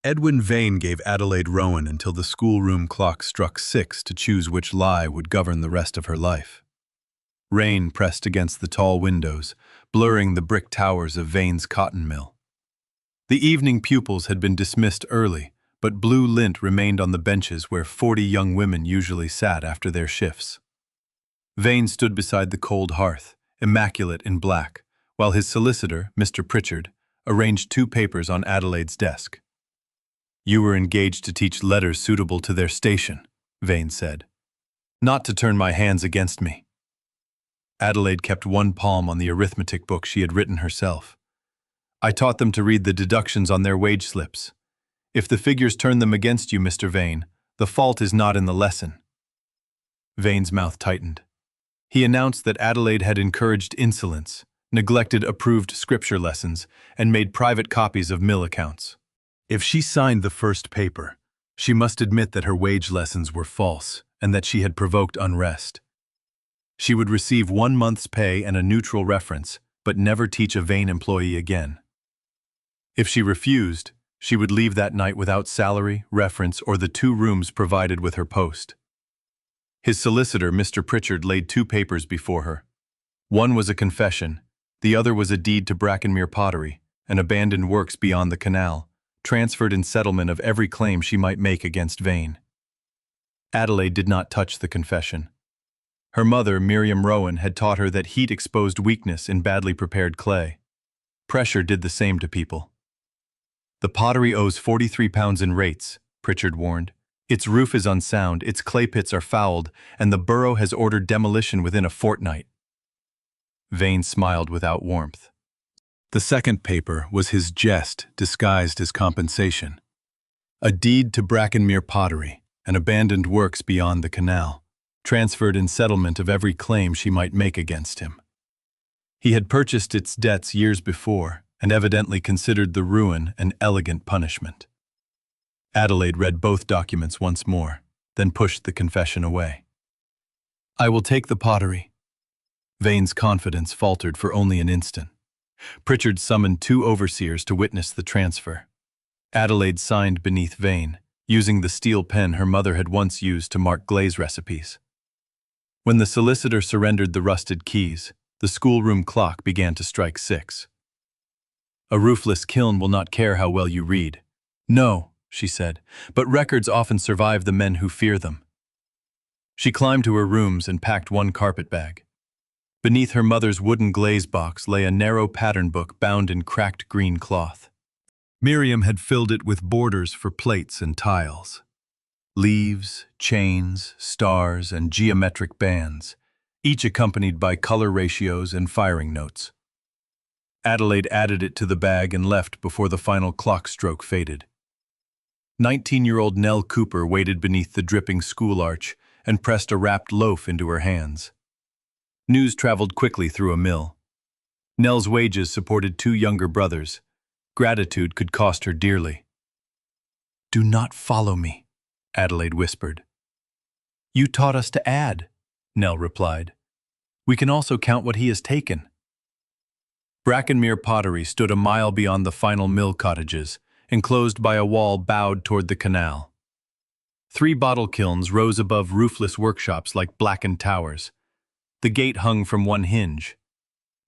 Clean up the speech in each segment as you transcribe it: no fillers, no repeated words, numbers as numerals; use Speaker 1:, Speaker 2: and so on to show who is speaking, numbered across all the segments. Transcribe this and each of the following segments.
Speaker 1: Edwin Vane gave Adelaide Rowan until the schoolroom clock struck 6 to choose which lie would govern the rest of her life. Rain pressed against the tall windows, blurring the brick towers of Vane's cotton mill. The evening pupils had been dismissed early, but blue lint remained on the benches where 40 young women usually sat after their shifts. Vane stood beside the cold hearth, immaculate in black, while his solicitor, Mr. Pritchard, arranged 2 papers on Adelaide's desk. "You were engaged to teach letters suitable to their station," Vane said, "not to turn my hands against me." Adelaide kept one palm on the arithmetic book she had written herself. "I taught them to read the deductions on their wage slips. If the figures turn them against you, Mr. Vane, the fault is not in the lesson." Vane's mouth tightened. He announced that Adelaide had encouraged insolence, neglected approved scripture lessons, and made private copies of mill accounts. If she signed the first paper, she must admit that her wage lessons were false and that she had provoked unrest. She would receive 1 month's pay and a neutral reference, but never teach a Vane employee again. If she refused, she would leave that night without salary, reference, or the 2 rooms provided with her post. His solicitor, Mr. Pritchard, laid 2 papers before her. One was a confession, the other was a deed to Brackenmere Pottery, an abandoned works beyond the canal, transferred in settlement of every claim she might make against Vane. Adelaide did not touch the confession. Her mother, Adelaide Rowan, had taught her that heat exposed weakness in badly prepared clay. Pressure did the same to people. "The pottery owes £43 in rates," Pritchard warned. "Its roof is unsound, its clay pits are fouled, and the borough has ordered demolition within a fortnight." Vane smiled without warmth. The second paper was his jest disguised as compensation. A deed to Brackenmere Pottery, an abandoned works beyond the canal, transferred in settlement of every claim she might make against him. He had purchased its debts years before, and evidently considered the ruin an elegant punishment. Adelaide read both documents once more, then pushed the confession away. "I will take the pottery." Vane's confidence faltered for only an instant. Pritchard summoned 2 overseers to witness the transfer. Adelaide signed beneath Vane, using the steel pen her mother had once used to mark glaze recipes. When the solicitor surrendered the rusted keys, the schoolroom clock began to strike 6. "A roofless kiln will not care how well you read." "No," she said, "but records often survive the men who fear them." She climbed to her rooms and packed 1 carpet bag. Beneath her mother's wooden glaze box lay a narrow pattern book bound in cracked green cloth. Miriam had filled it with borders for plates and tiles. Leaves, chains, stars, and geometric bands, each accompanied by color ratios and firing notes. Adelaide added it to the bag and left before the final clock stroke faded. 19-year-old Nell Cooper waited beneath the dripping school arch and pressed a wrapped loaf into her hands. News traveled quickly through a mill. Nell's wages supported 2 younger brothers. Gratitude could cost her dearly. "Do not follow me," Adelaide whispered. "You taught us to add," Nell replied. "We can also count what he has taken." Brackenmere Pottery stood a mile beyond the final mill cottages, enclosed by a wall bowed toward the canal. 3 bottle kilns rose above roofless workshops like blackened towers. The gate hung from 1 hinge.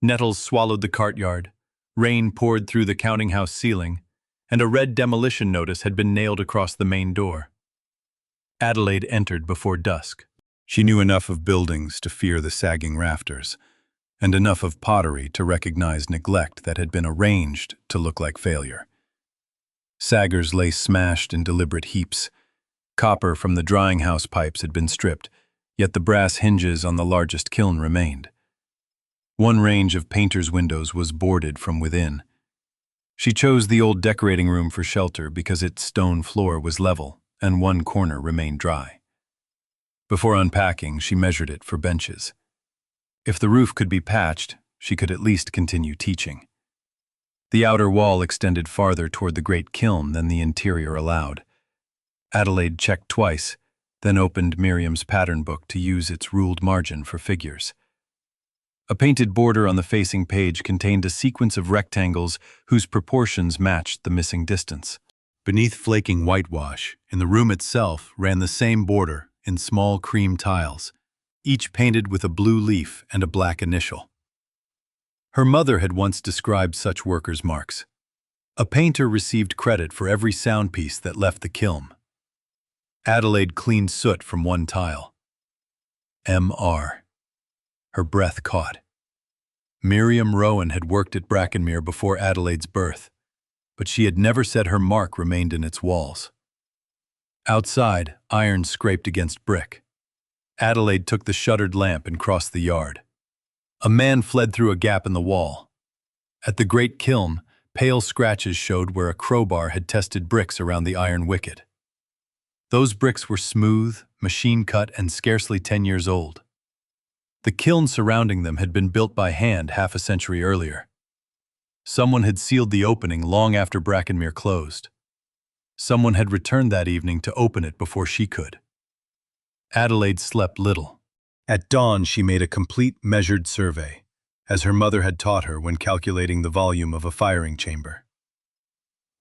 Speaker 1: Nettles swallowed the courtyard, rain poured through the counting-house ceiling, and a red demolition notice had been nailed across the main door. Adelaide entered before dusk. She knew enough of buildings to fear the sagging rafters, and enough of pottery to recognize neglect that had been arranged to look like failure. Saggers lay smashed in deliberate heaps. Copper from the drying house pipes had been stripped, yet the brass hinges on the largest kiln remained. 1 range of painters' windows was boarded from within. She chose the old decorating room for shelter because its stone floor was level and 1 corner remained dry. Before unpacking, she measured it for benches. If the roof could be patched, she could at least continue teaching. The outer wall extended farther toward the great kiln than the interior allowed. Adelaide checked twice, then opened Miriam's pattern book to use its ruled margin for figures. A painted border on the facing page contained a sequence of rectangles whose proportions matched the missing distance. Beneath flaking whitewash, in the room itself ran the same border in small cream tiles, each painted with a blue leaf and a black initial. Her mother had once described such workers' marks. A painter received credit for every sound piece that left the kiln. Adelaide cleaned soot from one tile. M.R. Her breath caught. Miriam Rowan had worked at Brackenmere before Adelaide's birth, but she had never said her mark remained in its walls. Outside, iron scraped against brick. Adelaide took the shuttered lamp and crossed the yard. A man fled through a gap in the wall. At the great kiln, pale scratches showed where a crowbar had tested bricks around the iron wicket. Those bricks were smooth, machine-cut, and scarcely 10 years old. The kiln surrounding them had been built by hand half a century earlier. Someone had sealed the opening long after Brackenmere closed. Someone had returned that evening to open it before she could. Adelaide slept little. At dawn she made a complete measured survey, as her mother had taught her when calculating the volume of a firing chamber.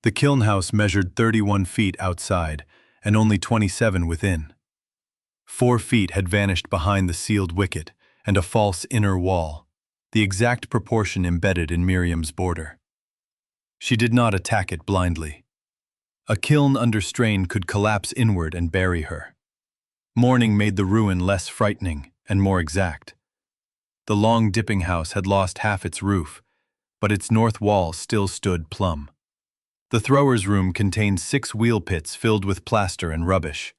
Speaker 1: The kiln house measured 31 feet outside and only 27 within. 4 feet had vanished behind the sealed wicket and a false inner wall, the exact proportion embedded in Miriam's border. She did not attack it blindly. A kiln under strain could collapse inward and bury her. Morning made the ruin less frightening and more exact. The long dipping house had lost half its roof, but its north wall still stood plumb. The thrower's room contained 6 wheel pits filled with plaster and rubbish.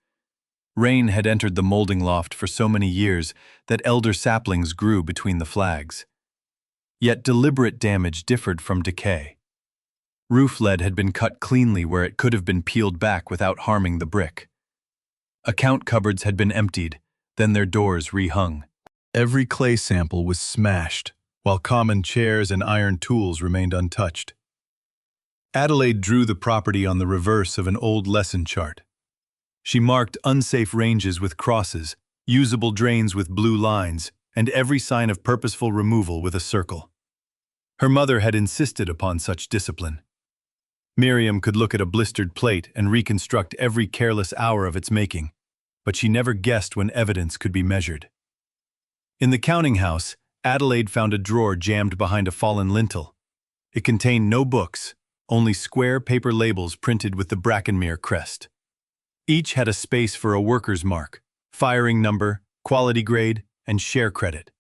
Speaker 1: Rain had entered the molding loft for so many years that elder saplings grew between the flags. Yet deliberate damage differed from decay. Roof lead had been cut cleanly where it could have been peeled back without harming the brick. Account cupboards had been emptied, then their doors rehung. Every clay sample was smashed, while common chairs and iron tools remained untouched. Adelaide drew the property on the reverse of an old lesson chart. She marked unsafe ranges with crosses, usable drains with blue lines, and every sign of purposeful removal with a circle. Her mother had insisted upon such discipline. Miriam could look at a blistered plate and reconstruct every careless hour of its making, but she never guessed when evidence could be measured. In the counting house, Adelaide found a drawer jammed behind a fallen lintel. It contained no books, only square paper labels printed with the Brackenmere crest. Each had a space for a worker's mark, firing number, quality grade, and share credit.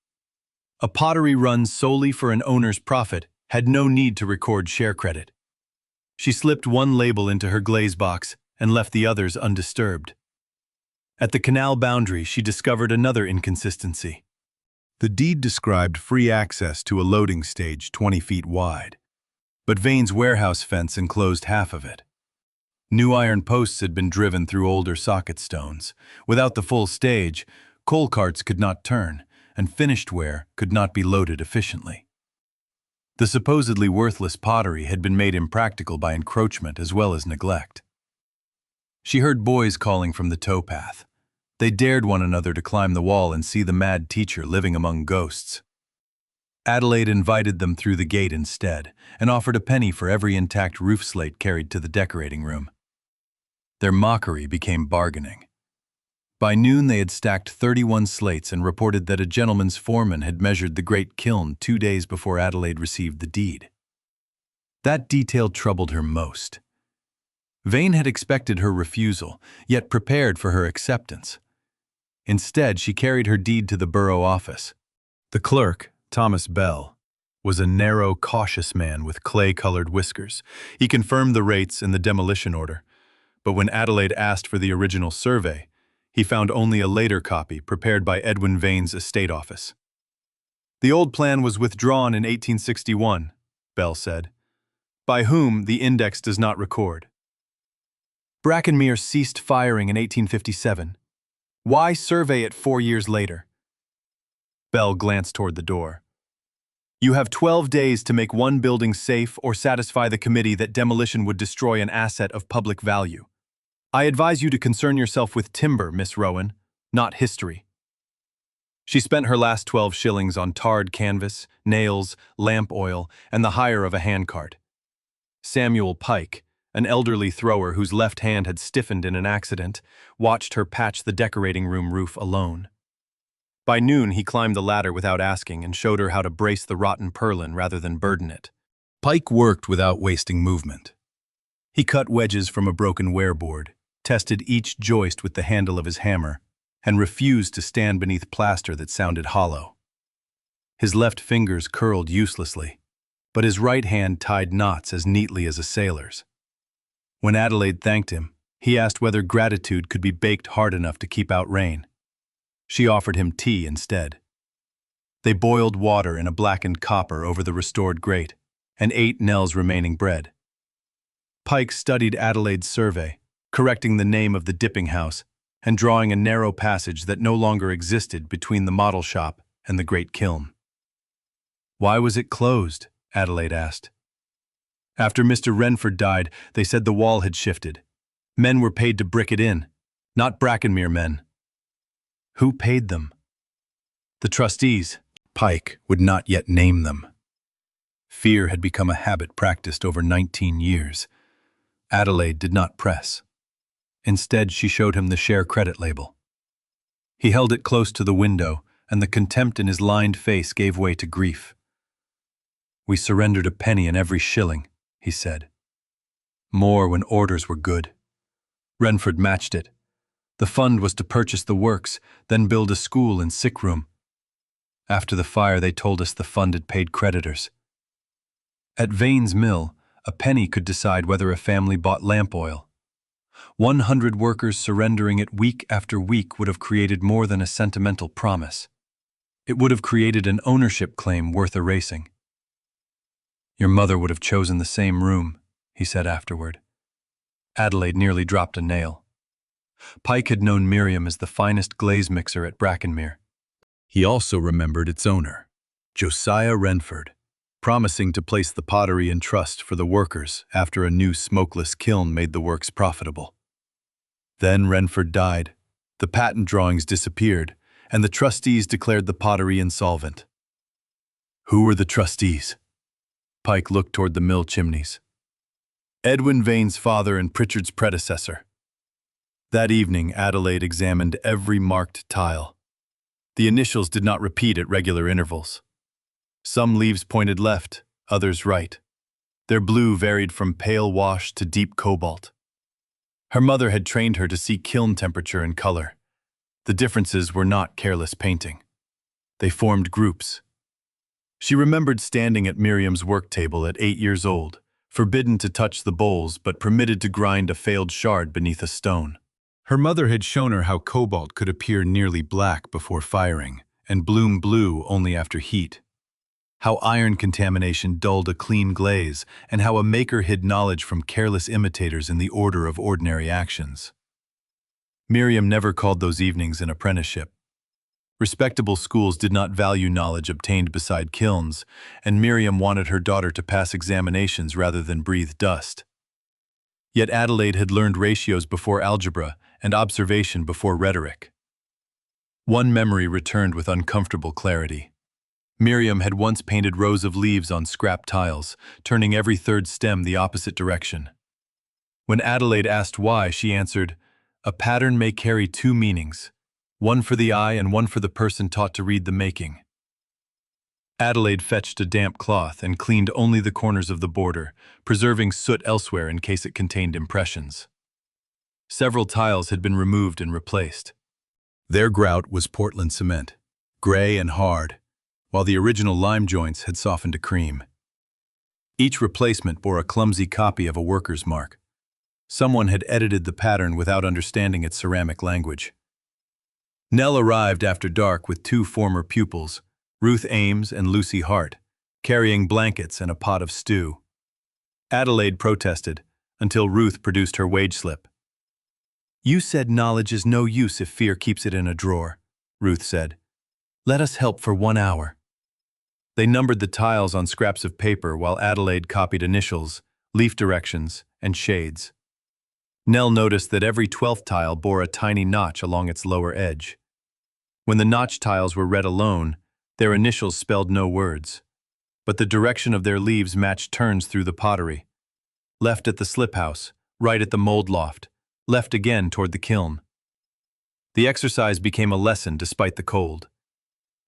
Speaker 1: A pottery run solely for an owner's profit had no need to record share credit. She slipped one label into her glaze box and left the others undisturbed. At the canal boundary, she discovered another inconsistency. The deed described free access to a loading stage 20 feet wide, but Vane's warehouse fence enclosed half of it. New iron posts had been driven through older socket stones. Without the full stage, coal carts could not turn, and finished ware could not be loaded efficiently. The supposedly worthless pottery had been made impractical by encroachment as well as neglect. She heard boys calling from the towpath. They dared one another to climb the wall and see the mad teacher living among ghosts. Adelaide invited them through the gate instead, and offered a penny for every intact roof slate carried to the decorating room. Their mockery became bargaining. By noon they had stacked 31 slates and reported that a gentleman's foreman had measured the great kiln 2 days before Adelaide received the deed. That detail troubled her most. Vane had expected her refusal, yet prepared for her acceptance. Instead, she carried her deed to the borough office. The clerk, Thomas Bell, was a narrow, cautious man with clay-colored whiskers. He confirmed the rates and the demolition order, but when Adelaide asked for the original survey, he found only a later copy prepared by Edwin Vane's estate office. The old plan was withdrawn in 1861, Bell said, by whom the index does not record. Brackenmere ceased firing in 1857. Why survey it 4 years later? Bell glanced toward the door. You have 12 days to make one building safe or satisfy the committee that demolition would destroy an asset of public value. I advise you to concern yourself with timber, Miss Rowan, not history. She spent her last 12 shillings on tarred canvas, nails, lamp oil, and the hire of a handcart. Samuel Pike, an elderly thrower whose left hand had stiffened in an accident, watched her patch the decorating room roof alone. By noon, he climbed the ladder without asking and showed her how to brace the rotten purlin rather than burden it. Pike worked without wasting movement. He cut wedges from a broken wearboard, tested each joist with the handle of his hammer, and refused to stand beneath plaster that sounded hollow. His left fingers curled uselessly, but his right hand tied knots as neatly as a sailor's. When Adelaide thanked him, he asked whether gratitude could be baked hard enough to keep out rain. She offered him tea instead. They boiled water in a blackened copper over the restored grate, and ate Nell's remaining bread. Pike studied Adelaide's survey, correcting the name of the dipping house and drawing a narrow passage that no longer existed between the model shop and the great kiln. "Why was it closed?" Adelaide asked. "After Mr. Renford died, they said the wall had shifted. Men were paid to brick it in, not Brackenmere men." "Who paid them?" "The trustees." Pike would not yet name them. Fear had become a habit practiced over 19 years. Adelaide did not press. Instead, she showed him the share credit label. He held it close to the window, and the contempt in his lined face gave way to grief. "We surrendered a penny in every shilling," he said. "More when orders were good. Renford matched it. The fund was to purchase the works, then build a school and sick room. After the fire, they told us the fund had paid creditors. At Vane's mill, a penny could decide whether a family bought lamp oil. 100 workers surrendering it week after week would have created more than a sentimental promise. It would have created an ownership claim worth erasing. Your mother would have chosen the same room," he said afterward. Adelaide nearly dropped a nail. Pike had known Miriam as the finest glaze mixer at Brackenmere. He also remembered its owner, Josiah Renford, promising to place the pottery in trust for the workers after a new smokeless kiln made the works profitable. Then Renford died, the patent drawings disappeared, and the trustees declared the pottery insolvent. Who were the trustees? Pike looked toward the mill chimneys. Edwin Vane's father and Pritchard's predecessor. That evening, Adelaide examined every marked tile. The initials did not repeat at regular intervals. Some leaves pointed left, others right. Their blue varied from pale wash to deep cobalt. Her mother had trained her to see kiln temperature and color. The differences were not careless painting. They formed groups. She remembered standing at Miriam's work table at 8 years old, forbidden to touch the bowls but permitted to grind a failed shard beneath a stone. Her mother had shown her how cobalt could appear nearly black before firing and bloom blue only after heat. How iron contamination dulled a clean glaze, and how a maker hid knowledge from careless imitators in the order of ordinary actions. Miriam never called those evenings an apprenticeship. Respectable schools did not value knowledge obtained beside kilns, and Miriam wanted her daughter to pass examinations rather than breathe dust. Yet Adelaide had learned ratios before algebra and observation before rhetoric. One memory returned with uncomfortable clarity. Miriam had once painted rows of leaves on scrap tiles, turning every third stem the opposite direction. When Adelaide asked why, she answered, "A pattern may carry two meanings, one for the eye and one for the person taught to read the making." Adelaide fetched a damp cloth and cleaned only the corners of the border, preserving soot elsewhere in case it contained impressions. Several tiles had been removed and replaced. Their grout was Portland cement, gray and hard, while the original lime joints had softened to cream. Each replacement bore a clumsy copy of a worker's mark. Someone had edited the pattern without understanding its ceramic language. Nell arrived after dark with 2 former pupils, Ruth Ames and Lucy Hart, carrying blankets and a pot of stew. Adelaide protested, until Ruth produced her wage slip. "You said knowledge is no use if fear keeps it in a drawer," Ruth said. "Let us help for 1 hour." They numbered the tiles on scraps of paper while Adelaide copied initials, leaf directions, and shades. Nell noticed that every 12th tile bore a tiny notch along its lower edge. When the notch tiles were read alone, their initials spelled no words, but the direction of their leaves matched turns through the pottery. left at the slip house, right at the mold loft, left again toward the kiln. The exercise became a lesson despite the cold.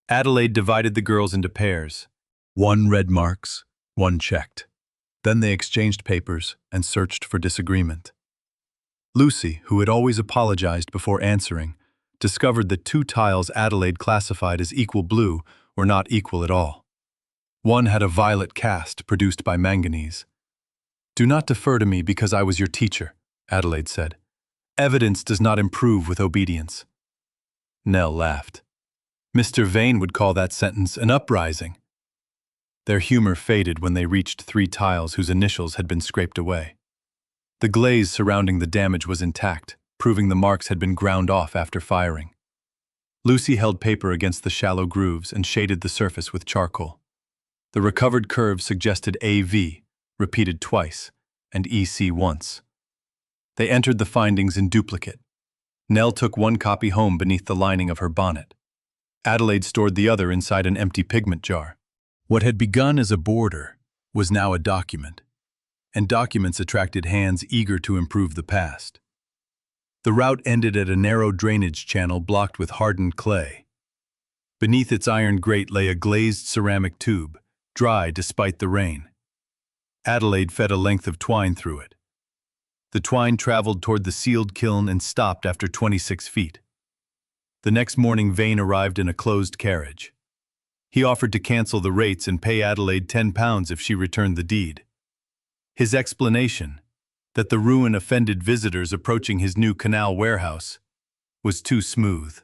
Speaker 1: Adelaide divided the girls into pairs. One read marks, one checked. Then they exchanged papers and searched for disagreement. Lucy, who had always apologized before answering, discovered that 2 tiles Adelaide classified as equal blue were not equal at all. One had a violet cast produced by manganese. "Do not defer to me because I was your teacher," Adelaide said. "Evidence does not improve with obedience." Nell laughed. Mr. Vane would call that sentence an uprising. Their humor faded when they reached 3 tiles whose initials had been scraped away. The glaze surrounding the damage was intact, proving the marks had been ground off after firing. Lucy held paper against the shallow grooves and shaded the surface with charcoal. The recovered curves suggested AV, repeated twice, and EC once. They entered the findings in duplicate. Nell took 1 copy home beneath the lining of her bonnet. Adelaide stored the other inside an empty pigment jar. What had begun as a border was now a document, and documents attracted hands eager to improve the past. The route ended at a narrow drainage channel blocked with hardened clay. Beneath its iron grate lay a glazed ceramic tube, dry despite the rain. Adelaide fed a length of twine through it. The twine traveled toward the sealed kiln and stopped after 26 feet. The next morning, Vane arrived in a closed carriage. He offered to cancel the rates and pay Adelaide £10 if she returned the deed. His explanation, that the ruin offended visitors approaching his new canal warehouse, was too smooth.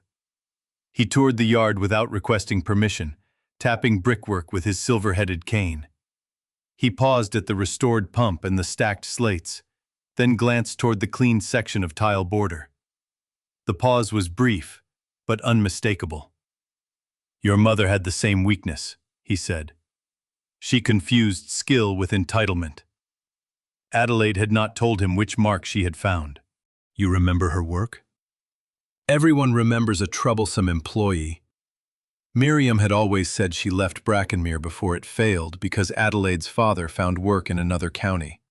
Speaker 1: He toured the yard without requesting permission, tapping brickwork with his silver-headed cane. He paused at the restored pump and the stacked slates, then glanced toward the clean section of tile border. The pause was brief, but unmistakable. "Your mother had the same weakness," he said. "She confused skill with entitlement." Adelaide had not told him which mark she had found. "You remember her work?" Everyone remembers a troublesome employee. Miriam had always said she left Brackenmere before it failed because Adelaide's father found work in another county.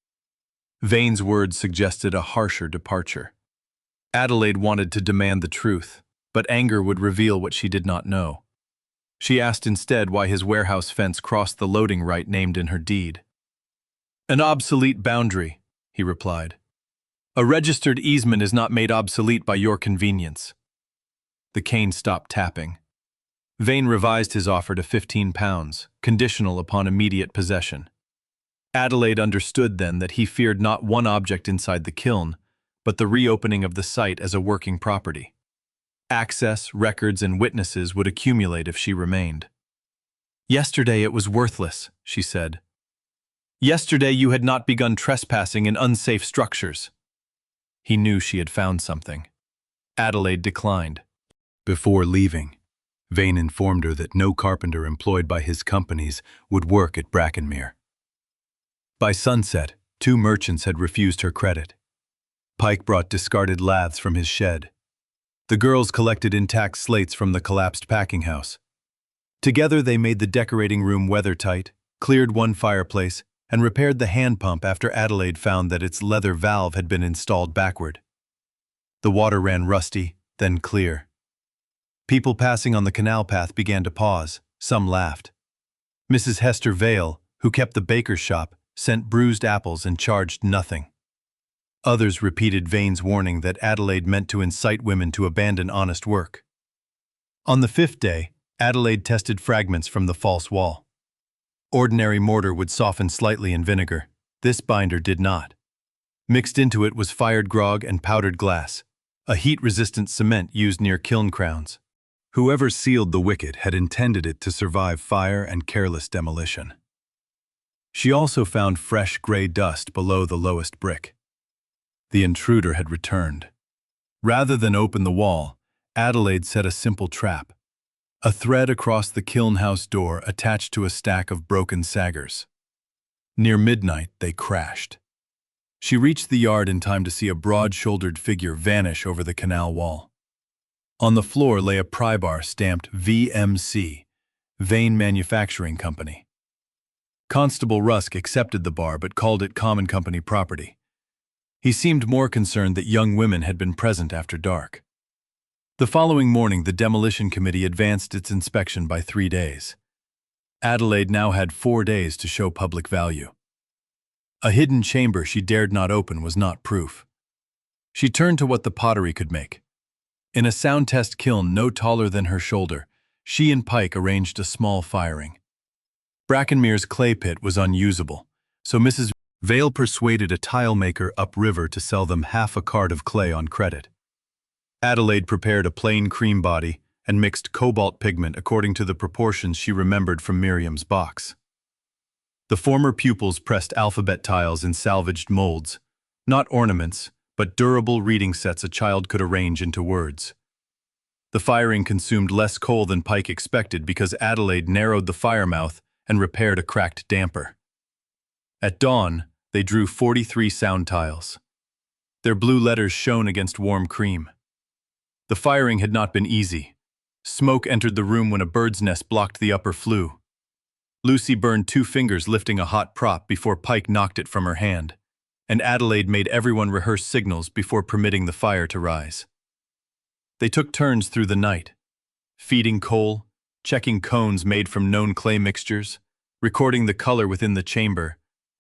Speaker 1: Vane's words suggested a harsher departure. Adelaide wanted to demand the truth, but anger would reveal what she did not know. She asked instead why his warehouse fence crossed the loading right named in her deed. "An obsolete boundary," he replied. "A registered easement is not made obsolete by your convenience." The cane stopped tapping. Vane revised his offer to £15, conditional upon immediate possession. Adelaide understood then that he feared not one object inside the kiln, but the reopening of the site as a working property. Access, records, and witnesses would accumulate if she remained. "Yesterday it was worthless," she said. "Yesterday you had not begun trespassing in unsafe structures." He knew she had found something. Adelaide declined. Before leaving, Vane informed her that no carpenter employed by his companies would work at Brackenmere. By sunset, 2 merchants had refused her credit. Pike brought discarded laths from his shed. The girls collected intact slates from the collapsed packing house. Together they made the decorating room weather-tight, cleared 1 fireplace, and repaired the hand pump after Adelaide found that its leather valve had been installed backward. The water ran rusty, then clear. People passing on the canal path began to pause. Some laughed. Mrs. Hester Vale, who kept the baker's shop, sent bruised apples and charged nothing. Others repeated Vane's warning that Adelaide meant to incite women to abandon honest work. On the 5th day, Adelaide tested fragments from the false wall. Ordinary mortar would soften slightly in vinegar. This binder did not. Mixed into it was fired grog and powdered glass, a heat-resistant cement used near kiln crowns. Whoever sealed the wicket had intended it to survive fire and careless demolition. She also found fresh gray dust below the lowest brick. The intruder had returned. Rather than open the wall, Adelaide set a simple trap. A thread across the kiln house door attached to a stack of broken saggers. Near midnight, they crashed. She reached the yard in time to see a broad-shouldered figure vanish over the canal wall. On the floor lay a pry bar stamped VMC, Vane Manufacturing Company. Constable Rusk accepted the bar but called it common company property. He seemed more concerned that young women had been present after dark. The following morning, the demolition committee advanced its inspection by 3 days. Adelaide now had 4 days to show public value. A hidden chamber she dared not open was not proof. She turned to what the pottery could make. In a sound test kiln no taller than her shoulder, she and Pike arranged a small firing. Brackenmere's clay pit was unusable, so Mrs. Vale persuaded a tile maker upriver to sell them half a cart of clay on credit. Adelaide prepared a plain cream body and mixed cobalt pigment according to the proportions she remembered from Miriam's box. The former pupils pressed alphabet tiles in salvaged molds, not ornaments, but durable reading sets a child could arrange into words. The firing consumed less coal than Pike expected because Adelaide narrowed the fire mouth and repaired a cracked damper. At dawn, they drew 43 sound tiles. Their blue letters shone against warm cream. The firing had not been easy. Smoke entered the room when a bird's nest blocked the upper flue. Lucy burned 2 fingers lifting a hot prop before Pike knocked it from her hand, and Adelaide made everyone rehearse signals before permitting the fire to rise. They took turns through the night, feeding coal, checking cones made from known clay mixtures, recording the color within the chamber,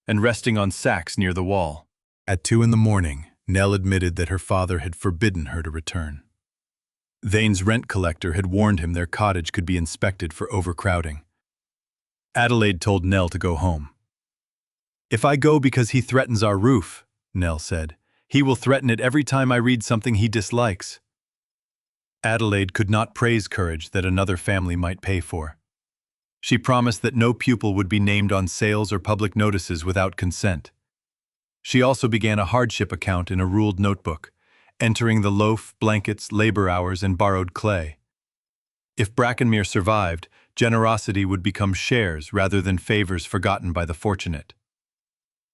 Speaker 1: and resting on sacks near the wall. At 2 a.m, Nell admitted that her father had forbidden her to return. Vane's rent collector had warned him their cottage could be inspected for overcrowding. Adelaide told Nell to go home. "If I go because he threatens our roof," Nell said, "he will threaten it every time I read something he dislikes." Adelaide could not praise courage that another family might pay for. She promised that no pupil would be named on sales or public notices without consent. She also began a hardship account in a ruled notebook, entering the loaf, blankets, labor hours, and borrowed clay. If Brackenmere survived, generosity would become shares rather than favors forgotten by the fortunate.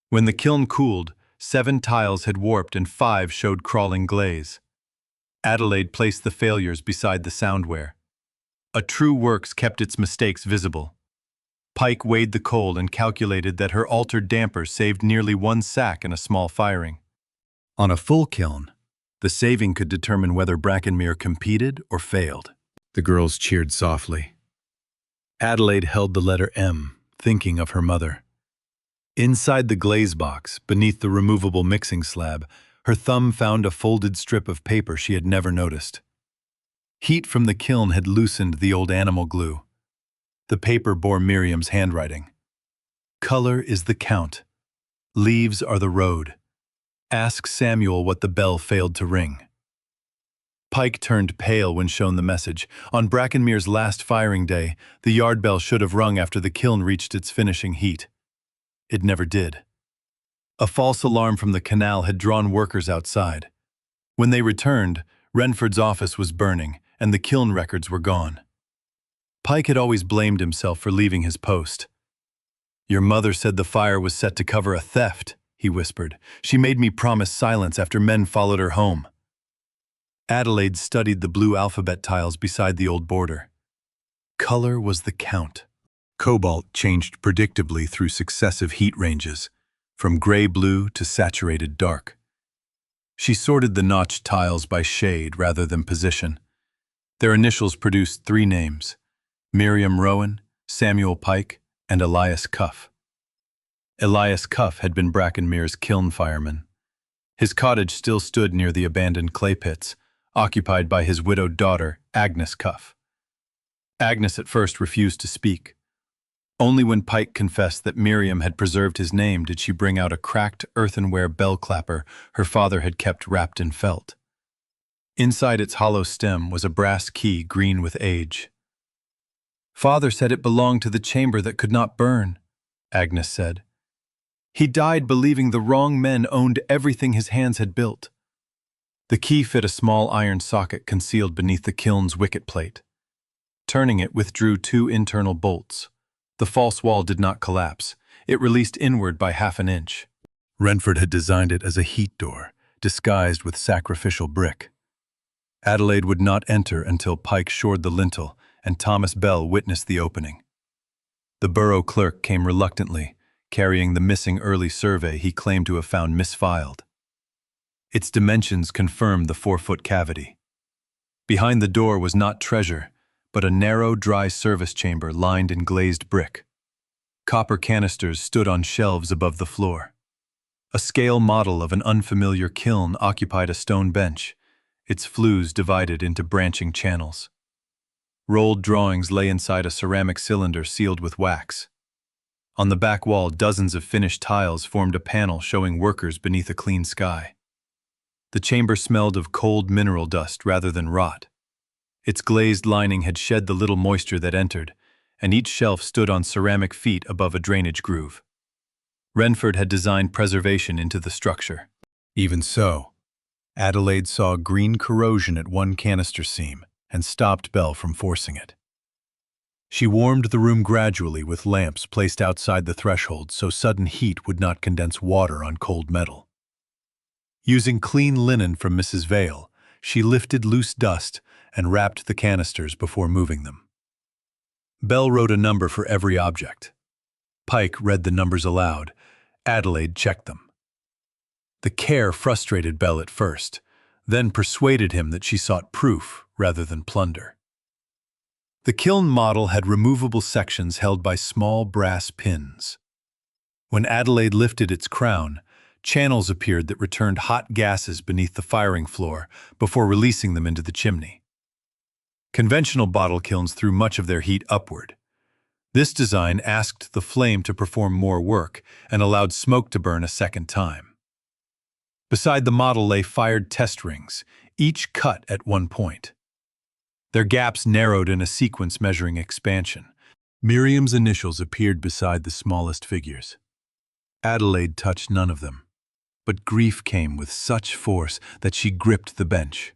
Speaker 1: When the kiln cooled, 7 tiles had warped and 5 showed crawling glaze. Adelaide placed the failures beside the soundware. A true works kept its mistakes visible. Pike weighed the coal and calculated that her altered damper saved nearly 1 sack in a small firing. On a full kiln, the saving could determine whether Brackenmere competed or failed. The girls cheered softly. Adelaide held the letter M, thinking of her mother. Inside the glaze box, beneath the removable mixing slab, her thumb found a folded strip of paper she had never noticed. Heat from the kiln had loosened the old animal glue. The paper bore Miriam's handwriting. "Color is the count. Leaves are the road. Ask Samuel what the bell failed to ring." Pike turned pale when shown the message. On Brackenmere's last firing day, the yard bell should have rung after the kiln reached its finishing heat. It never did. A false alarm from the canal had drawn workers outside. When they returned, Renford's office was burning, and the kiln records were gone. Pike had always blamed himself for leaving his post. "Your mother said the fire was set to cover a theft," he whispered. "She made me promise silence after men followed her home." Adelaide studied the blue alphabet tiles beside the old border. Color was the count. Cobalt changed predictably through successive heat ranges, from gray-blue to saturated dark. She sorted the notched tiles by shade rather than position. Their initials produced 3 names: Miriam Rowan, Samuel Pike, and Elias Cuff. Elias Cuff had been Brackenmere's kiln fireman. His cottage still stood near the abandoned clay pits, occupied by his widowed daughter, Agnes Cuff. Agnes at first refused to speak. Only when Pike confessed that Miriam had preserved his name did she bring out a cracked earthenware bell clapper her father had kept wrapped in felt. Inside its hollow stem was a brass key green with age. "Father said it belonged to the chamber that could not burn," Agnes said. "He died believing the wrong men owned everything his hands had built." The key fit a small iron socket concealed beneath the kiln's wicket plate. Turning it withdrew 2 internal bolts. The false wall did not collapse. It released inward by half an inch. Renford had designed it as a heat door, disguised with sacrificial brick. Adelaide would not enter until Pike shored the lintel and Thomas Bell witnessed the opening. The borough clerk came reluctantly, carrying the missing early survey he claimed to have found misfiled. Its dimensions confirmed the 4-foot cavity. Behind the door was not treasure, but a narrow, dry service chamber lined in glazed brick. Copper canisters stood on shelves above the floor. A scale model of an unfamiliar kiln occupied a stone bench, its flues divided into branching channels. Rolled drawings lay inside a ceramic cylinder sealed with wax. On the back wall, dozens of finished tiles formed a panel showing workers beneath a clean sky. The chamber smelled of cold mineral dust rather than rot. Its glazed lining had shed the little moisture that entered, and each shelf stood on ceramic feet above a drainage groove. Renford had designed preservation into the structure. Even so, Adelaide saw green corrosion at one canister seam and stopped Belle from forcing it. She warmed the room gradually with lamps placed outside the threshold so sudden heat would not condense water on cold metal. Using clean linen from Mrs. Vale, she lifted loose dust and wrapped the canisters before moving them. Belle wrote a number for every object. Pike read the numbers aloud. Adelaide checked them. The care frustrated Belle at first, then persuaded him that she sought proof rather than plunder. The kiln model had removable sections held by small brass pins. When Adelaide lifted its crown, channels appeared that returned hot gases beneath the firing floor before releasing them into the chimney. Conventional bottle kilns threw much of their heat upward. This design asked the flame to perform more work and allowed smoke to burn a second time. Beside the model lay fired test rings, each cut at one point. Their gaps narrowed in a sequence measuring expansion. Miriam's initials appeared beside the smallest figures. Adelaide touched none of them, but grief came with such force that she gripped the bench.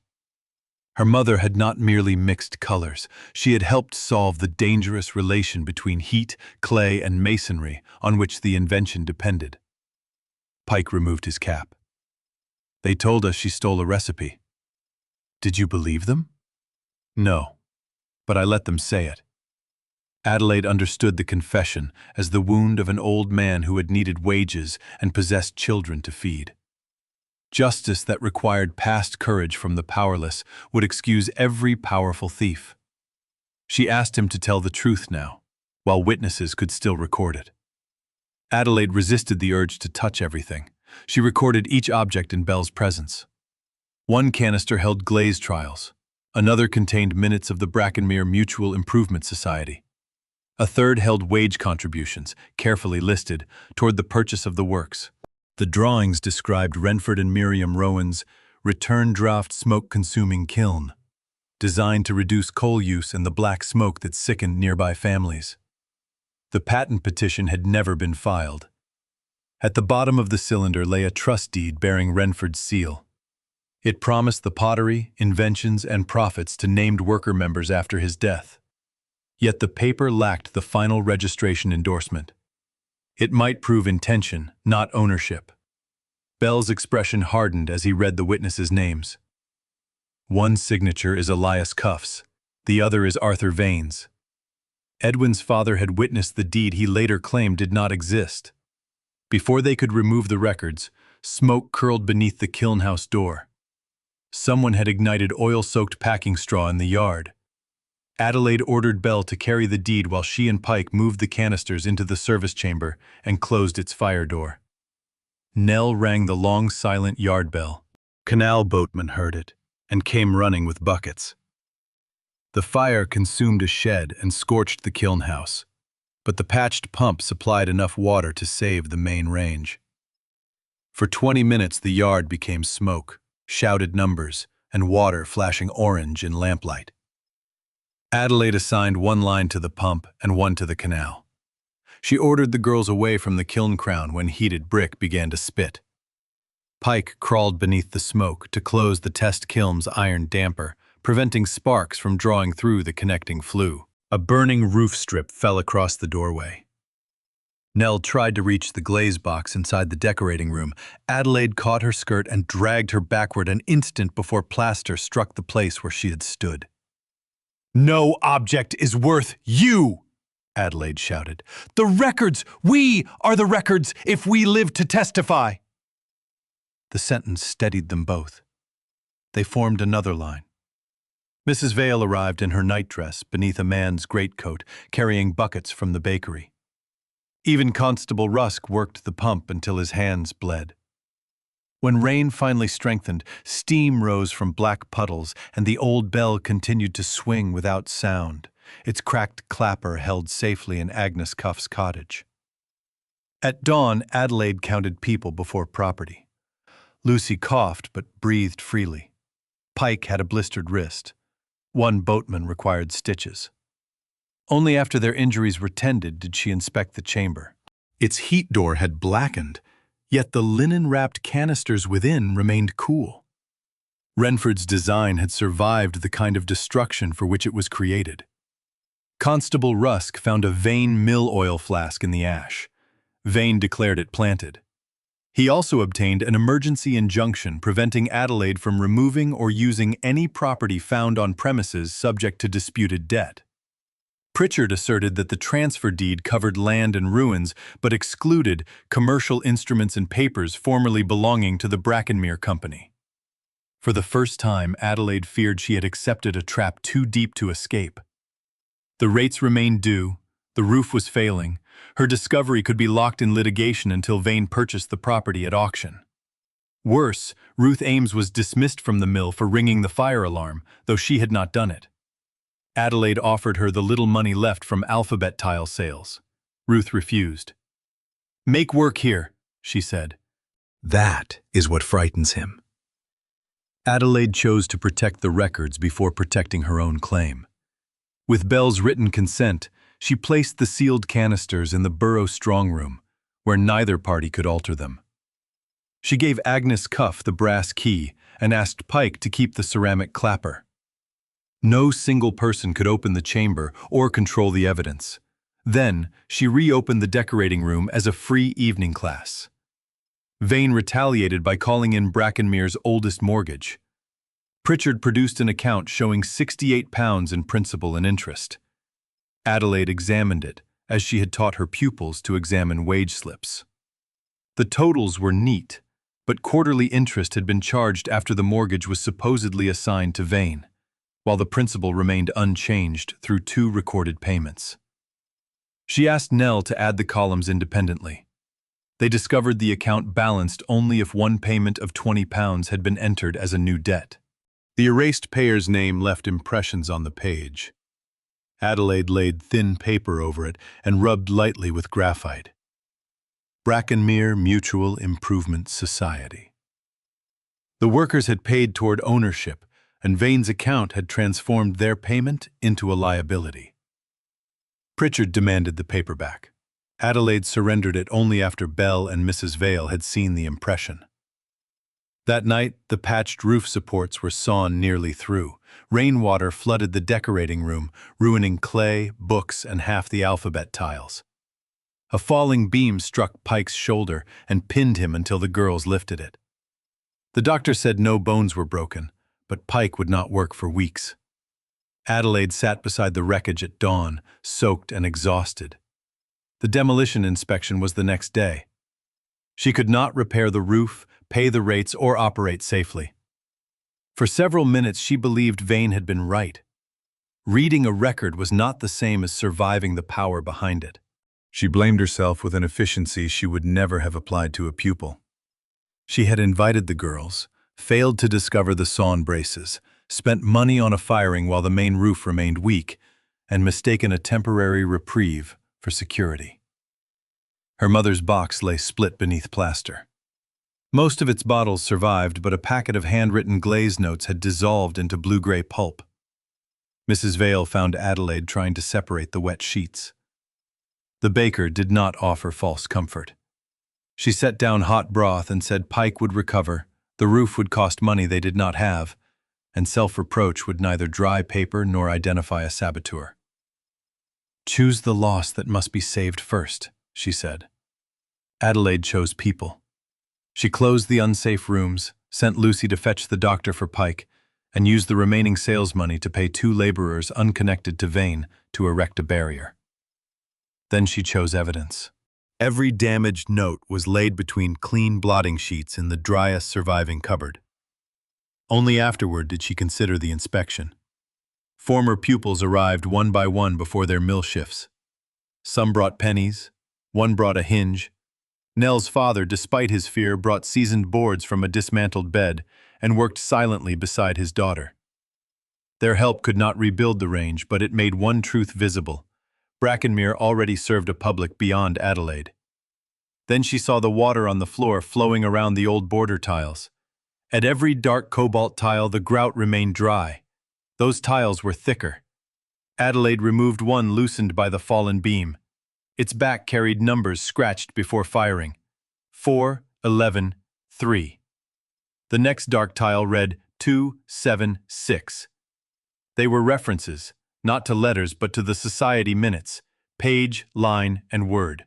Speaker 1: Her mother had not merely mixed colors, she had helped solve the dangerous relation between heat, clay, and masonry on which the invention depended. Pike removed his cap. They told us she stole a recipe. Did you believe them? No, but I let them say it. Adelaide understood the confession as the wound of an old man who had needed wages and possessed children to feed. Justice that required past courage from the powerless would excuse every powerful thief. She asked him to tell the truth now, while witnesses could still record it. Adelaide resisted the urge to touch everything. She recorded each object in Belle's presence. One canister held glaze trials. Another contained minutes of the Brackenmere Mutual Improvement Society. A third held wage contributions, carefully listed, toward the purchase of the works. The drawings described Renford and Miriam Rowan's return draft smoke-consuming kiln, designed to reduce coal use and the black smoke that sickened nearby families. The patent petition had never been filed. At the bottom of the cylinder lay a trust deed bearing Renford's seal. It promised the pottery, inventions, and profits to named worker members after his death. Yet the paper lacked the final registration endorsement. It might prove intention, not ownership. Belle's expression hardened as he read the witnesses' names. One signature is Elias Cuff's, the other is Arthur Vane's. Edwin's father had witnessed the deed he later claimed did not exist. Before they could remove the records, smoke curled beneath the kiln house door. Someone had ignited oil-soaked packing straw in the yard. Adelaide ordered Belle to carry the deed while she and Pike moved the canisters into the service chamber and closed its fire door. Nell rang the long, silent yard bell. Canal boatmen heard it and came running with buckets. The fire consumed a shed and scorched the kiln house, but the patched pump supplied enough water to save the main range. For 20 minutes the yard became smoke, shouted numbers, and water flashing orange in lamplight. Adelaide assigned one line to the pump and one to the canal. She ordered the girls away from the kiln crown when heated brick began to spit. Pike crawled beneath the smoke to close the test kiln's iron damper, preventing sparks from drawing through the connecting flue. A burning roof strip fell across the doorway. Nell tried to reach the glaze box inside the decorating room. Adelaide caught her skirt and dragged her backward an instant before plaster struck the place where she had stood. "No object is worth you!" Adelaide shouted. "The records! We are the records if we live to testify!" The sentence steadied them both. They formed another line. Mrs. Vale arrived in her nightdress beneath a man's greatcoat, carrying buckets from the bakery. Even Constable Rusk worked the pump until his hands bled. When rain finally strengthened, steam rose from black puddles, and the old bell continued to swing without sound, its cracked clapper held safely in Agnes Cuff's cottage. At dawn, Adelaide counted people before property. Lucy coughed but breathed freely. Pike had a blistered wrist. One boatman required stitches. Only after their injuries were tended did she inspect the chamber. Its heat door had blackened, yet the linen-wrapped canisters within remained cool. Renford's design had survived the kind of destruction for which it was created. Constable Rusk found a Vane mill oil flask in the ash. Vane declared it planted. He also obtained an emergency injunction preventing Adelaide from removing or using any property found on premises subject to disputed debt. Pritchard asserted that the transfer deed covered land and ruins but excluded commercial instruments and papers formerly belonging to the Brackenmere Company. For the first time, Adelaide feared she had accepted a trap too deep to escape. The rates remained due, the roof was failing, her discovery could be locked in litigation until Vane purchased the property at auction. Worse, Ruth Ames was dismissed from the mill for ringing the fire alarm, though she had not done it. Adelaide offered her the little money left from alphabet tile sales. Ruth refused. "Make work here," she said. That is what frightens him. Adelaide chose to protect the records before protecting her own claim. With Belle's written consent, she placed the sealed canisters in the borough strongroom, where neither party could alter them. She gave Agnes Cuff the brass key and asked Pike to keep the ceramic clapper. No single person could open the chamber or control the evidence. Then, she reopened the decorating room as a free evening class. Vane retaliated by calling in Brackenmere's oldest mortgage. Pritchard produced an account showing £68 in principal and interest. Adelaide examined it, as she had taught her pupils to examine wage slips. The totals were neat, but quarterly interest had been charged after the mortgage was supposedly assigned to Vane, while the principal remained unchanged through 2 recorded payments. She asked Nell to add the columns independently. They discovered the account balanced only if one payment of £20 had been entered as a new debt. The erased payer's name left impressions on the page. Adelaide laid thin paper over it and rubbed lightly with graphite. Brackenmere Mutual Improvement Society. The workers had paid toward ownership, and Vane's account had transformed their payment into a liability. Pritchard demanded the paper back. Adelaide surrendered it only after Belle and Mrs. Vale had seen the impression. That night, the patched roof supports were sawn nearly through. Rainwater flooded the decorating room, ruining clay, books, and half the alphabet tiles. A falling beam struck Pike's shoulder and pinned him until the girls lifted it. The doctor said no bones were broken, but Pike would not work for weeks. Adelaide sat beside the wreckage at dawn, soaked and exhausted. The demolition inspection was the next day. She could not repair the roof, pay the rates, or operate safely. For several minutes she believed Vane had been right. Reading a record was not the same as surviving the power behind it. She blamed herself with an efficiency she would never have applied to a pupil. She had invited the girls, failed to discover the sawn braces, spent money on a firing while the main roof remained weak, and mistaken a temporary reprieve for security. Her mother's box lay split beneath plaster. Most of its bottles survived, but a packet of handwritten glaze notes had dissolved into blue-gray pulp. Mrs. Vale found Adelaide trying to separate the wet sheets. The baker did not offer false comfort. She set down hot broth and said Pike would recover, the roof would cost money they did not have, and self-reproach would neither dry paper nor identify a saboteur. "Choose the loss that must be saved first," she said. Adelaide chose people. She closed the unsafe rooms, sent Lucy to fetch the doctor for Pike, and used the remaining sales money to pay 2 laborers unconnected to Vane to erect a barrier. Then she chose evidence. Every damaged note was laid between clean blotting sheets in the driest surviving cupboard. Only afterward did she consider the inspection. Former pupils arrived one by one before their mill shifts. Some brought pennies, one brought a hinge. Nell's father, despite his fear, brought seasoned boards from a dismantled bed and worked silently beside his daughter. Their help could not rebuild the range, but it made one truth visible. Brackenmere already served a public beyond Adelaide. Then she saw the water on the floor flowing around the old border tiles. At every dark cobalt tile, the grout remained dry. Those tiles were thicker. Adelaide removed one loosened by the fallen beam. Its back carried numbers scratched before firing. 4, 11, 3. The next dark tile read 2, 7, 6. They were references, not to letters but to the society minutes, page, line, and word.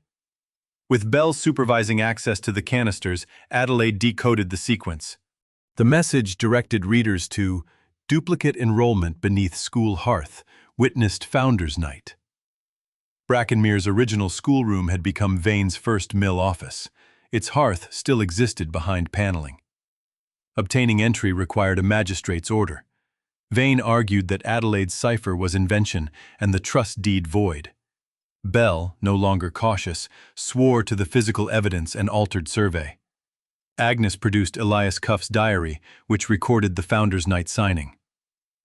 Speaker 1: With Bell supervising access to the canisters, Adelaide decoded the sequence. The message directed readers to duplicate enrollment beneath school hearth, witnessed Founders' Night. Brackenmere's original schoolroom had become Vane's first mill office. Its hearth still existed behind paneling. Obtaining entry required a magistrate's order. Vane argued that Adelaide's cipher was invention and the trust deed void. Bell, no longer cautious, swore to the physical evidence and altered survey. Agnes produced Elias Cuff's diary, which recorded the Founders' Night signing.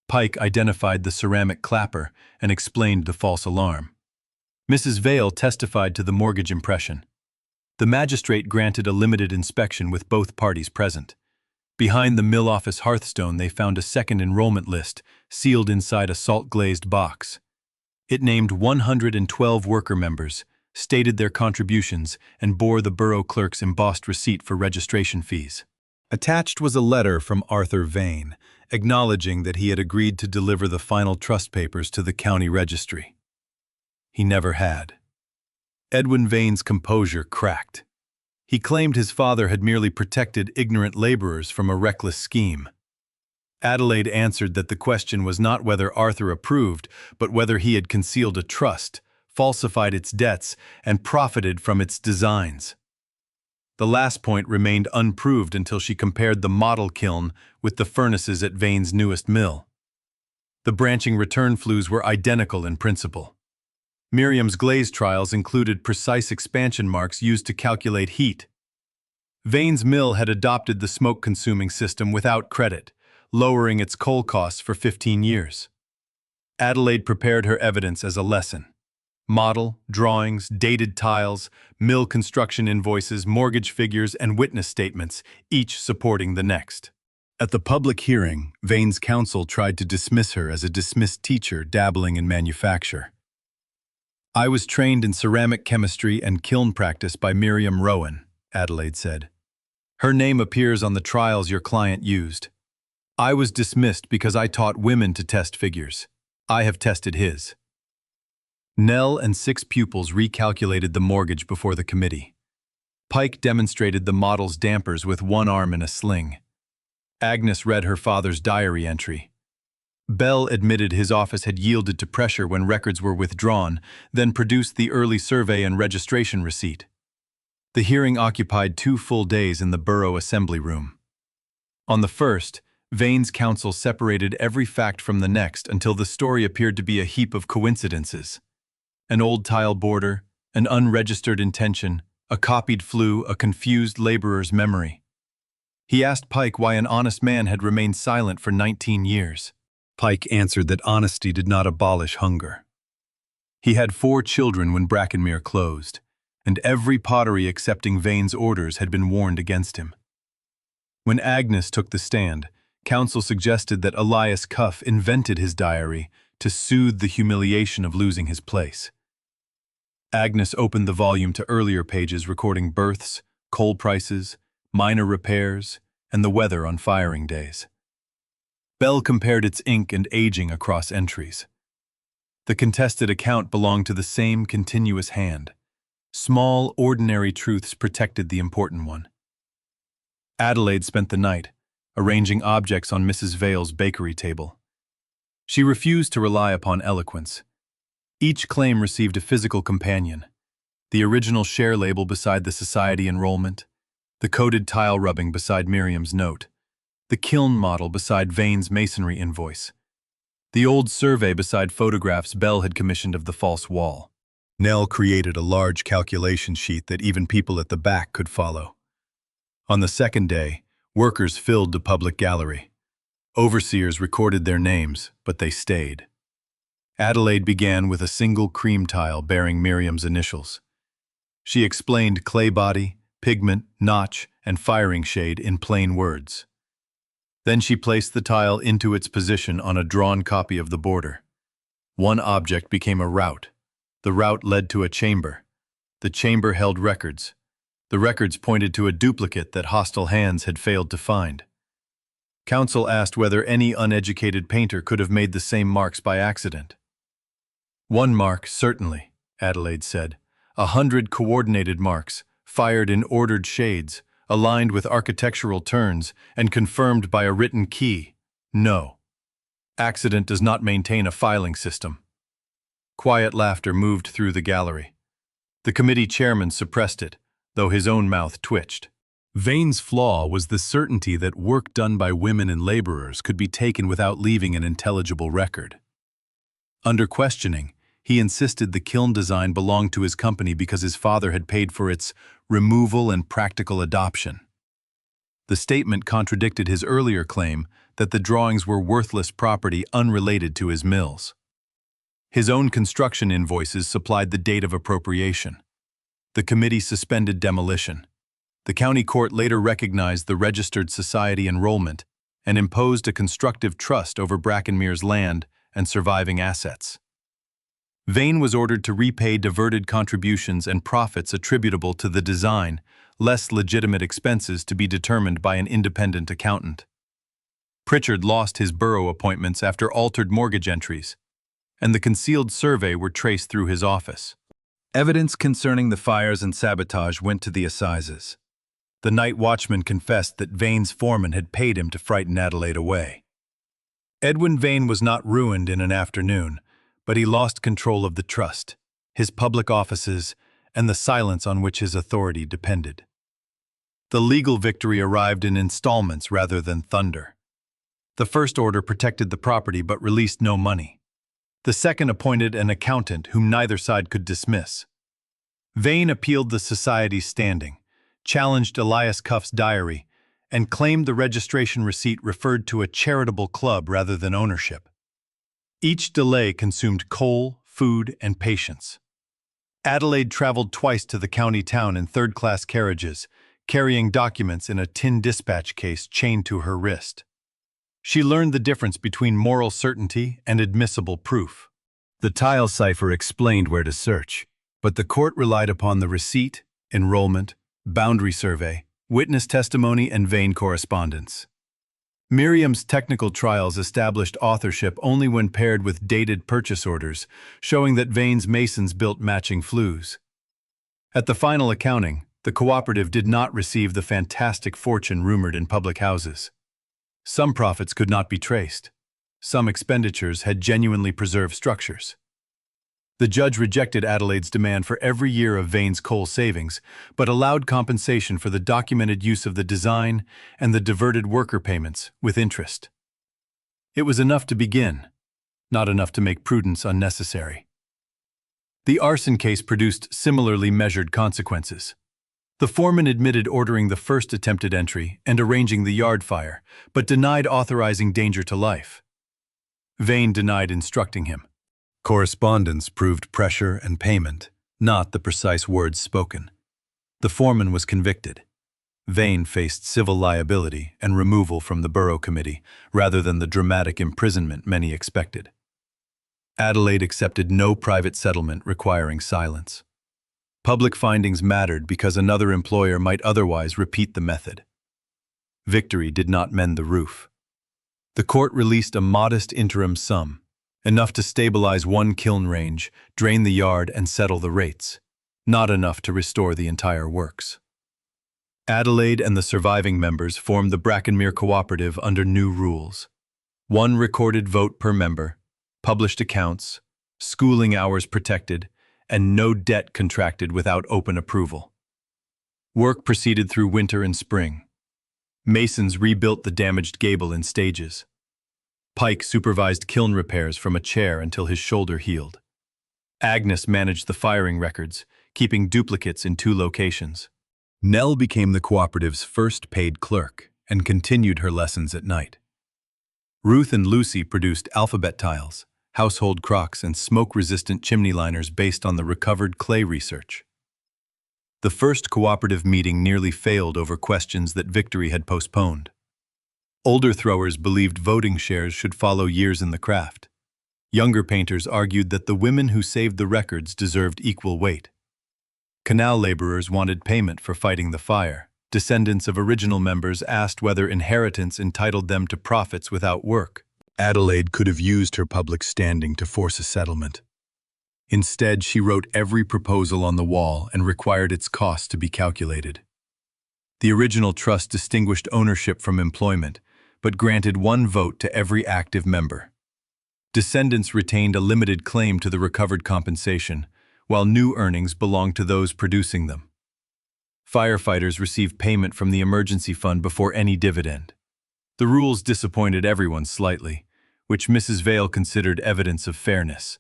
Speaker 1: Pike identified the ceramic clapper and explained the false alarm. Mrs. Vale testified to the mortgage impression. The magistrate granted a limited inspection with both parties present. Behind the mill office hearthstone they found a second enrollment list, sealed inside a salt-glazed box. It named 112 worker members, stated their contributions, and bore the borough clerk's embossed receipt for registration fees. Attached was a letter from Arthur Vane, acknowledging that he had agreed to deliver the final trust papers to the county registry. He never had. Edwin Vane's composure cracked. He claimed his father had merely protected ignorant laborers from a reckless scheme. Adelaide answered that the question was not whether Arthur approved, but whether he had concealed a trust, falsified its debts, and profited from its designs. The last point remained unproved until she compared the model kiln with the furnaces at Vane's newest mill. The branching return flues were identical in principle. Miriam's glaze trials included precise expansion marks used to calculate heat. Vane's mill had adopted the smoke-consuming system without credit, lowering its coal costs for 15 years. Adelaide prepared her evidence as a lesson. Model, drawings, dated tiles, mill construction invoices, mortgage figures, and witness statements, each supporting the next. At the public hearing, Vane's counsel tried to dismiss her as a dismissed teacher dabbling in manufacture. "I was trained in ceramic chemistry and kiln practice by Miriam Rowan," Adelaide said. "Her name appears on the trials your client used. I was dismissed because I taught women to test figures. I have tested his." Nell and 6 pupils recalculated the mortgage before the committee. Pike demonstrated the model's dampers with one arm in a sling. Agnes read her father's diary entry. Bell admitted his office had yielded to pressure when records were withdrawn, then produced the early survey and registration receipt. The hearing occupied 2 full days in the borough assembly room. On the first, Vane's counsel separated every fact from the next until the story appeared to be a heap of coincidences. An old tile border, an unregistered intention, a copied flue, a confused laborer's memory. He asked Pike why an honest man had remained silent for 19 years. Pike answered that honesty did not abolish hunger. He had 4 children when Brackenmere closed, and every pottery accepting Vane's orders had been warned against him. When Agnes took the stand, counsel suggested that Elias Cuff invented his diary to soothe the humiliation of losing his place. Agnes opened the volume to earlier pages recording births, coal prices, minor repairs, and the weather on firing days. Bell compared its ink and aging across entries. The contested account belonged to the same continuous hand. Small, ordinary truths protected the important one. Adelaide spent the night, arranging objects on Mrs. Vale's bakery table. She refused to rely upon eloquence. Each claim received a physical companion: the original share label beside the society enrollment, the coded tile rubbing beside Miriam's note, the kiln model beside Vane's masonry invoice, the old survey beside photographs Bell had commissioned of the false wall. Nell created a large calculation sheet that even people at the back could follow. On the second day, workers filled the public gallery. Overseers recorded their names, but they stayed. Adelaide began with a single cream tile bearing Miriam's initials. She explained clay body, pigment, notch, and firing shade in plain words. Then she placed the tile into its position on a drawn copy of the border. One object became a route. The route led to a chamber. The chamber held records. The records pointed to a duplicate that hostile hands had failed to find. Counsel asked whether any uneducated painter could have made the same marks by accident. One mark, certainly, Adelaide said. 100 coordinated marks, fired in ordered shades, aligned with architectural turns, and confirmed by a written key. No. Accident does not maintain a filing system. Quiet laughter moved through the gallery. The committee chairman suppressed it, though his own mouth twitched. Vane's flaw was the certainty that work done by women and laborers could be taken without leaving an intelligible record. Under questioning, he insisted the kiln design belonged to his company because his father had paid for its removal and practical adoption. The statement contradicted his earlier claim that the drawings were worthless property unrelated to his mills. His own construction invoices supplied the date of appropriation. The committee suspended demolition. The county court later recognized the registered society enrollment and imposed a constructive trust over Brackenmere's land and surviving assets. Vane was ordered to repay diverted contributions and profits attributable to the design, less legitimate expenses to be determined by an independent accountant. Pritchard lost his borough appointments after altered mortgage entries, and the concealed survey were traced through his office. Evidence concerning the fires and sabotage went to the assizes. The night watchman confessed that Vane's foreman had paid him to frighten Adelaide away. Edwin Vane was not ruined in an afternoon, but he lost control of the trust, his public offices, and the silence on which his authority depended. The legal victory arrived in installments rather than thunder. The first order protected the property but released no money. The second appointed an accountant whom neither side could dismiss. Vane appealed the society's standing, challenged Elias Cuff's diary, and claimed the registration receipt referred to a charitable club rather than ownership. Each delay consumed coal, food, and patience. Adelaide traveled twice to the county town in third-class carriages, carrying documents in a tin dispatch case chained to her wrist. She learned the difference between moral certainty and admissible proof. The tile cipher explained where to search, but the court relied upon the receipt, enrollment, boundary survey, witness testimony, and Vane correspondence. Miriam's technical trials established authorship only when paired with dated purchase orders, showing that Vane's masons built matching flues. At the final accounting, the cooperative did not receive the fantastic fortune rumored in public houses. Some profits could not be traced. Some expenditures had genuinely preserved structures. The judge rejected Adelaide's demand for every year of Vane's coal savings, but allowed compensation for the documented use of the design and the diverted worker payments with interest. It was enough to begin, not enough to make prudence unnecessary. The arson case produced similarly measured consequences. The foreman admitted ordering the first attempted entry and arranging the yard fire, but denied authorizing danger to life. Vane denied instructing him. Correspondence proved pressure and payment, not the precise words spoken. The foreman was convicted. Vane faced civil liability and removal from the borough committee, rather than the dramatic imprisonment many expected. Adelaide accepted no private settlement requiring silence. Public findings mattered because another employer might otherwise repeat the method. Victory did not mend the roof. The court released a modest interim sum, enough to stabilize one kiln range, drain the yard, and settle the rates, not enough to restore the entire works. Adelaide and the surviving members formed the Brackenmere Cooperative under new rules. One recorded vote per member, published accounts, schooling hours protected, and no debt contracted without open approval. Work proceeded through winter and spring. Masons rebuilt the damaged gable in stages. Pike supervised kiln repairs from a chair until his shoulder healed. Agnes managed the firing records, keeping duplicates in 2 locations. Nell became the cooperative's first paid clerk and continued her lessons at night. Ruth and Lucy produced alphabet tiles, household crocks, and smoke-resistant chimney liners based on the recovered clay research. The first cooperative meeting nearly failed over questions that Victory had postponed. Older throwers believed voting shares should follow years in the craft. Younger painters argued that the women who saved the records deserved equal weight. Canal laborers wanted payment for fighting the fire. Descendants of original members asked whether inheritance entitled them to profits without work. Adelaide could have used her public standing to force a settlement. Instead, she wrote every proposal on the wall and required its cost to be calculated. The original trust distinguished ownership from employment, but granted 1 vote to every active member. Descendants retained a limited claim to the recovered compensation, while new earnings belonged to those producing them. Firefighters received payment from the emergency fund before any dividend. The rules disappointed everyone slightly, which Mrs. Vale considered evidence of fairness.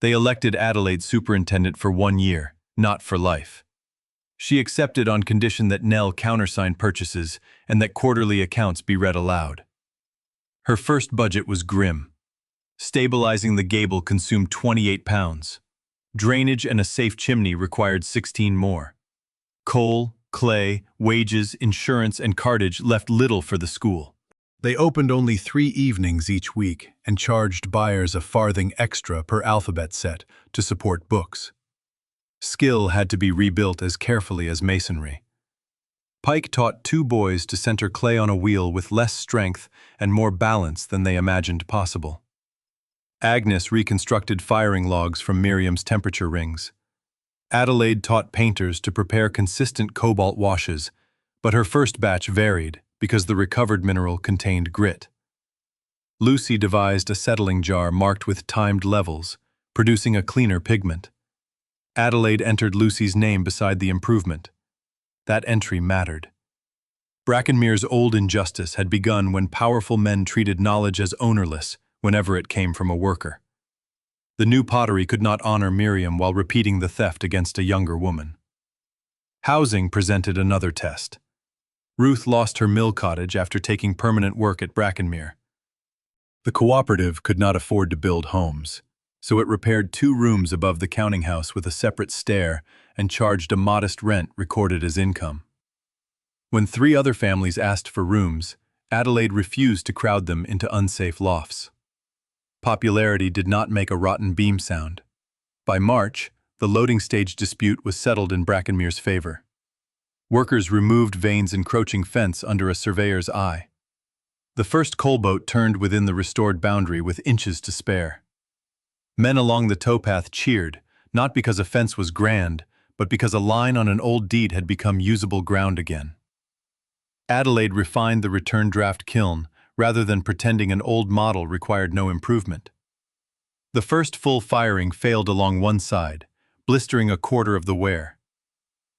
Speaker 1: They elected Adelaide superintendent for 1 year, not for life. She accepted on condition that Nell countersign purchases and that quarterly accounts be read aloud. Her first budget was grim. Stabilizing the gable consumed £28. Drainage and a safe chimney required 16 more. Coal, clay, wages, insurance, and cartage left little for the school. They opened only 3 evenings each week and charged buyers a farthing extra per alphabet set to support books. Skill had to be rebuilt as carefully as masonry. Pike taught 2 boys to center clay on a wheel with less strength and more balance than they imagined possible. Agnes reconstructed firing logs from Miriam's temperature rings. Adelaide taught painters to prepare consistent cobalt washes, but her first batch varied because the recovered mineral contained grit. Lucy devised a settling jar marked with timed levels, producing a cleaner pigment. Adelaide entered Lucy's name beside the improvement. That entry mattered. Brackenmere's old injustice had begun when powerful men treated knowledge as ownerless whenever it came from a worker. The new pottery could not honor Miriam while repeating the theft against a younger woman. Housing presented another test. Ruth lost her mill cottage after taking permanent work at Brackenmere. The cooperative could not afford to build homes, so it repaired 2 rooms above the counting house with a separate stair and charged a modest rent recorded as income. When 3 other families asked for rooms, Adelaide refused to crowd them into unsafe lofts. Popularity did not make a rotten beam sound. By March, the loading stage dispute was settled in Brackenmere's favor. Workers removed Vane's encroaching fence under a surveyor's eye. The first coal boat turned within the restored boundary with inches to spare. Men along the towpath cheered, not because a fence was grand, but because a line on an old deed had become usable ground again. Adelaide refined the return draft kiln, rather than pretending an old model required no improvement. The first full firing failed along one side, blistering a quarter of the wear.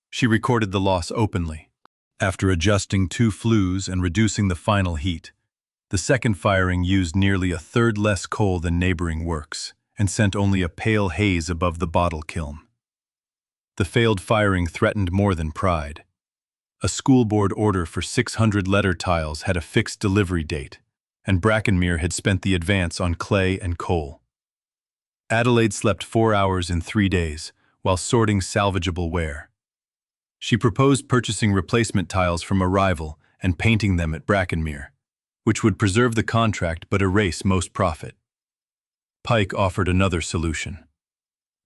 Speaker 1: She recorded the loss openly. After adjusting 2 flues and reducing the final heat, the second firing used nearly a third less coal than neighboring works and sent only a pale haze above the bottle kiln. The failed firing threatened more than pride. A school board order for 600 letter tiles had a fixed delivery date, and Brackenmere had spent the advance on clay and coal. Adelaide slept 4 hours in 3 days while sorting salvageable ware. She proposed purchasing replacement tiles from a rival and painting them at Brackenmere, which would preserve the contract but erase most profit. Pike offered another solution.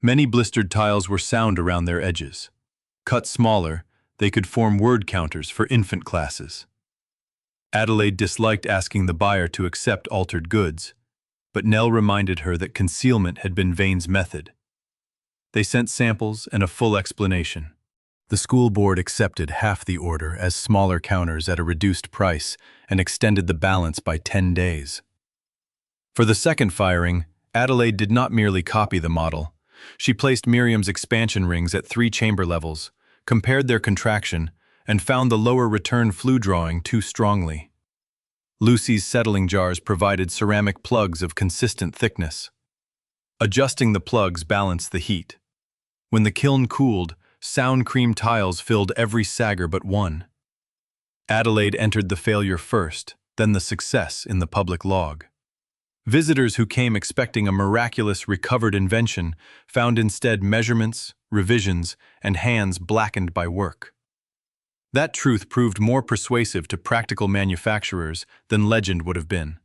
Speaker 1: Many blistered tiles were sound around their edges. Cut smaller, they could form word counters for infant classes. Adelaide disliked asking the buyer to accept altered goods, but Nell reminded her that concealment had been Vane's method. They sent samples and a full explanation. The school board accepted half the order as smaller counters at a reduced price and extended the balance by 10 days. For the second firing, Adelaide did not merely copy the model. She placed Miriam's expansion rings at 3 chamber levels, compared their contraction, and found the lower return flue drawing too strongly. Lucy's settling jars provided ceramic plugs of consistent thickness. Adjusting the plugs balanced the heat. When the kiln cooled, sound cream tiles filled every sagger but one. Adelaide entered the failure first, then the success in the public log. Visitors who came expecting a miraculous recovered invention found instead measurements, revisions, and hands blackened by work. That truth proved more persuasive to practical manufacturers than legend would have been.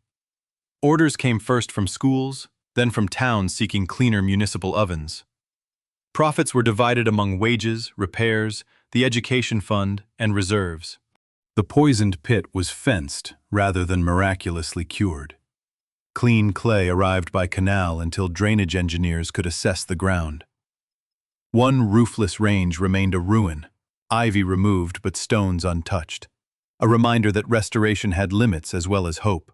Speaker 1: Orders came first from schools, then from towns seeking cleaner municipal ovens. Profits were divided among wages, repairs, the education fund, and reserves. The poisoned pit was fenced rather than miraculously cured. Clean clay arrived by canal until drainage engineers could assess the ground. One roofless range remained a ruin, ivy removed but stones untouched, a reminder that restoration had limits as well as hope.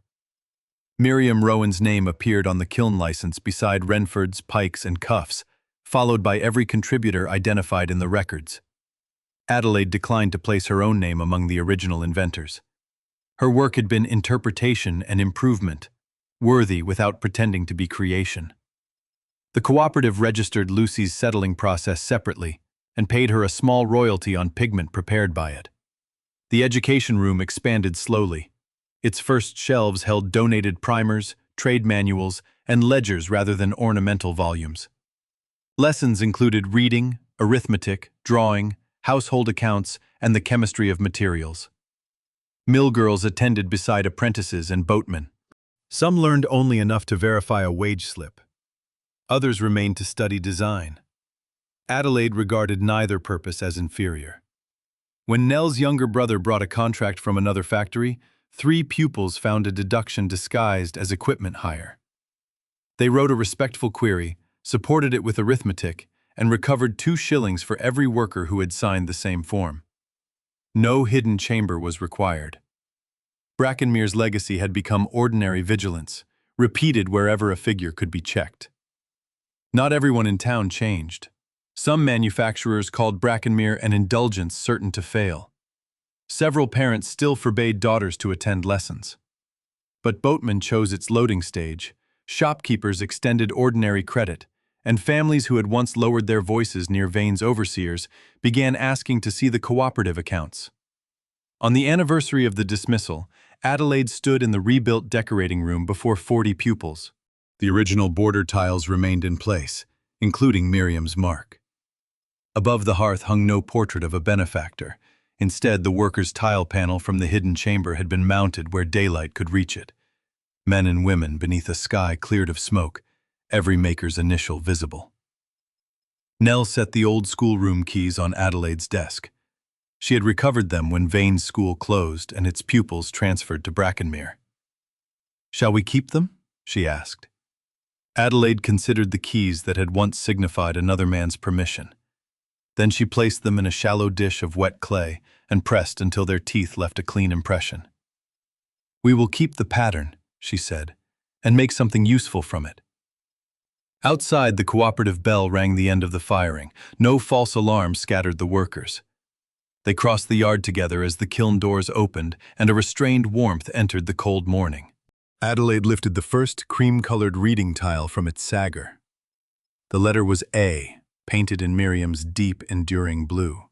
Speaker 1: Miriam Rowan's name appeared on the kiln license beside Renford's, Pike's, and Cuff's, followed by every contributor identified in the records. Adelaide declined to place her own name among the original inventors. Her work had been interpretation and improvement, worthy without pretending to be creation. The cooperative registered Lucy's settling process separately and paid her a small royalty on pigment prepared by it. The education room expanded slowly. Its first shelves held donated primers, trade manuals, and ledgers rather than ornamental volumes. Lessons included reading, arithmetic, drawing, household accounts, and the chemistry of materials. Mill girls attended beside apprentices and boatmen. Some learned only enough to verify a wage slip. Others remained to study design. Adelaide regarded neither purpose as inferior. When Nell's younger brother brought a contract from another factory, 3 pupils found a deduction disguised as equipment hire. They wrote a respectful query, supported it with arithmetic, and recovered 2 shillings for every worker who had signed the same form. No hidden chamber was required. Brackenmere's legacy had become ordinary vigilance, repeated wherever a figure could be checked. Not everyone in town changed. Some manufacturers called Brackenmere an indulgence certain to fail. Several parents still forbade daughters to attend lessons. But boatmen chose its loading stage, shopkeepers extended ordinary credit, and families who had once lowered their voices near Vane's overseers began asking to see the cooperative accounts. On the anniversary of the dismissal, Adelaide stood in the rebuilt decorating room before 40 pupils. The original border tiles remained in place, including Miriam's mark. Above the hearth hung no portrait of a benefactor. Instead, the workers' tile panel from the hidden chamber had been mounted where daylight could reach it. Men and women beneath a sky cleared of smoke, every maker's initial visible. Nell set the old schoolroom keys on Adelaide's desk. She had recovered them when Vane's school closed and its pupils transferred to Brackenmere. "Shall we keep them?" she asked. Adelaide considered the keys that had once signified another man's permission. Then she placed them in a shallow dish of wet clay and pressed until their teeth left a clean impression. "We will keep the pattern," she said, "and make something useful from it." Outside, the cooperative bell rang the end of the firing. No false alarm scattered the workers. They crossed the yard together as the kiln doors opened and a restrained warmth entered the cold morning. Adelaide lifted the first cream-colored reading tile from its sagger. The letter was A, painted in Miriam's deep, enduring blue.